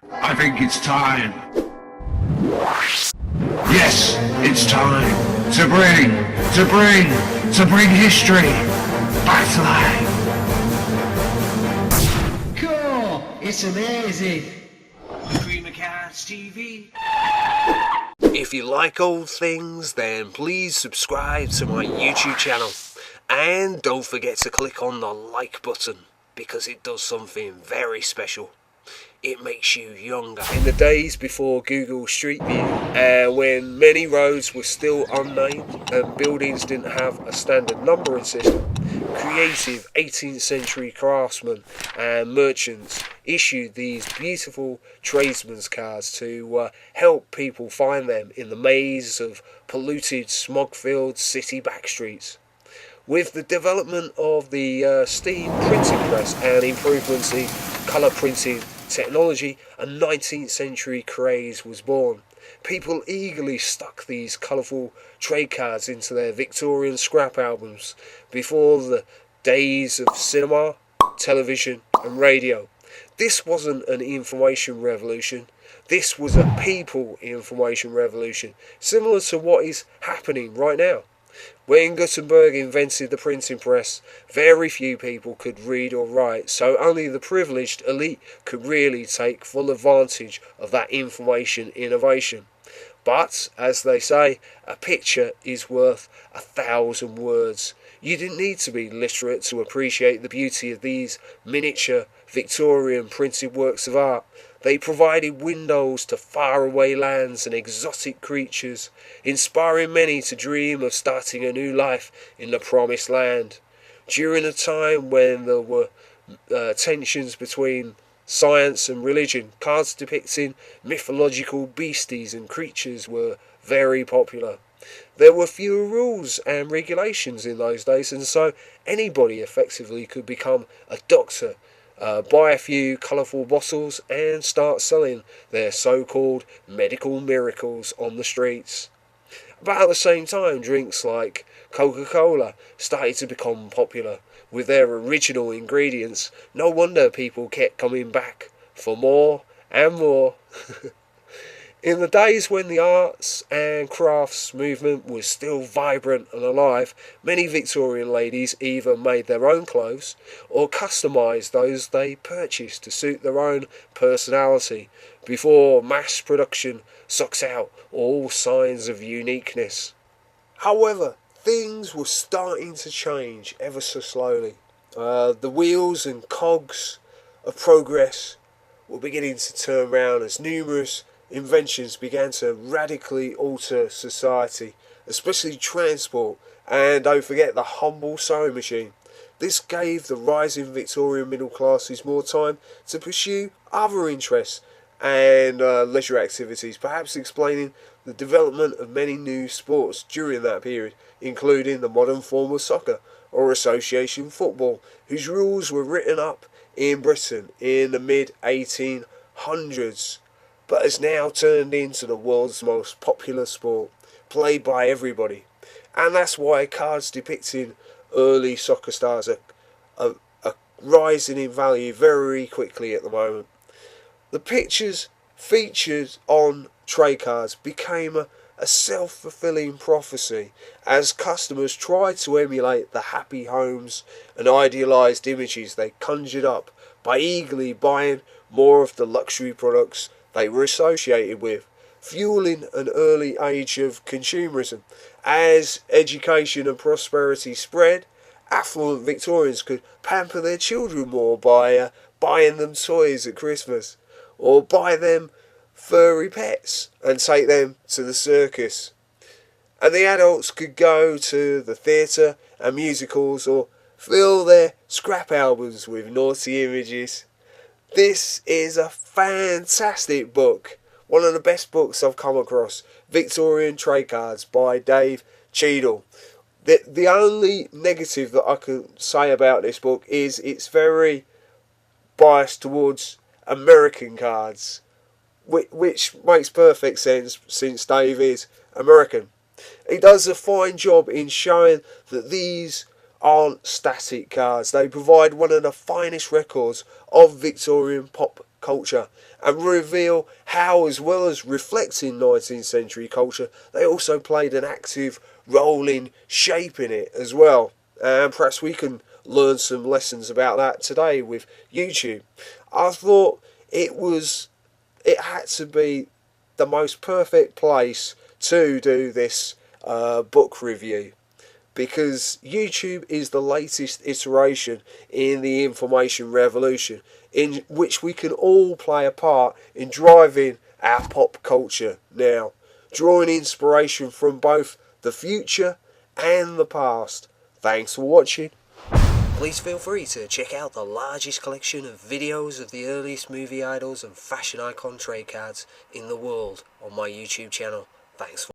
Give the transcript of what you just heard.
I think it's time. Yes, it's time to bring history back to life. Cool! It's amazing! Creamer Cats TV. If you like old things, then please subscribe to my YouTube channel. And don't forget to click on the like button, because it does something very special. It makes you younger. In the days before Google Street View, when many roads were still unnamed and buildings didn't have a standard numbering system, creative 18th century craftsmen and merchants issued these beautiful tradesmen's cards to help people find them in the maze of polluted, smog-filled city backstreets. With the development of the steam printing press and improvements in colour printing technology, a 19th century craze was born. People eagerly stuck these colourful trade cards into their Victorian scrap albums before the days of cinema, television and radio. This wasn't an information revolution. This was a people information revolution, similar to what is happening right now. When Gutenberg invented the printing press, very few people could read or write, so only the privileged elite could really take full advantage of that information innovation. But, as they say, a picture is worth 1,000 words. You didn't need to be literate to appreciate the beauty of these miniature Victorian printed works of art. They provided windows to faraway lands and exotic creatures, inspiring many to dream of starting a new life in the promised land. During a time when there were tensions between science and religion, cards depicting mythological beasties and creatures were very popular. There were fewer rules and regulations in those days, and so anybody effectively could become a doctor, buy a few colourful bottles and start selling their so-called medical miracles on the streets. About the same time, drinks like Coca-Cola started to become popular with their original ingredients. No wonder people kept coming back for more and more. In the days when the arts and crafts movement was still vibrant and alive, many Victorian ladies either made their own clothes or customised those they purchased to suit their own personality before mass production sucks out all signs of uniqueness. However, things were starting to change ever so slowly. The wheels and cogs of progress were beginning to turn round as numerous inventions began to radically alter society, especially transport, and don't forget the humble sewing machine. This gave the rising Victorian middle classes more time to pursue other interests and leisure activities, perhaps explaining the development of many new sports during that period, including the modern form of soccer or association football, whose rules were written up in Britain in the mid-1800s. But has now turned into the world's most popular sport, played by everybody. And that's why cards depicting early soccer stars are rising in value very quickly at the moment. The pictures featured on trade cards became a self-fulfilling prophecy as customers tried to emulate the happy homes and idealised images they conjured up by eagerly buying more of the luxury products they were associated with, fueling an early age of consumerism. As education and prosperity spread, affluent Victorians could pamper their children more by buying them toys at Christmas, or buy them furry pets and take them to the circus. And the adults could go to the theatre and musicals or fill their scrap albums with naughty images. This is a fantastic book, one of the best books I've come across, Victorian Trade Cards by Dave Cheadle. The only negative that I can say about this book is it's very biased towards American cards, which makes perfect sense since Dave is American. He does a fine job in showing that these aren't static cards. They provide one of the finest records of Victorian pop culture and reveal how, as well as reflecting 19th century culture, they also played an active role in shaping it as well. And perhaps we can learn some lessons about that today with YouTube. I thought it had to be the most perfect place to do this book review, because YouTube is the latest iteration in the information revolution, in which we can all play a part in driving our pop culture now, drawing inspiration from both the future and the past. Thanks for watching. Please feel free to check out the largest collection of videos of the earliest movie idols and fashion icon trade cards in the world on my YouTube channel. Thanks for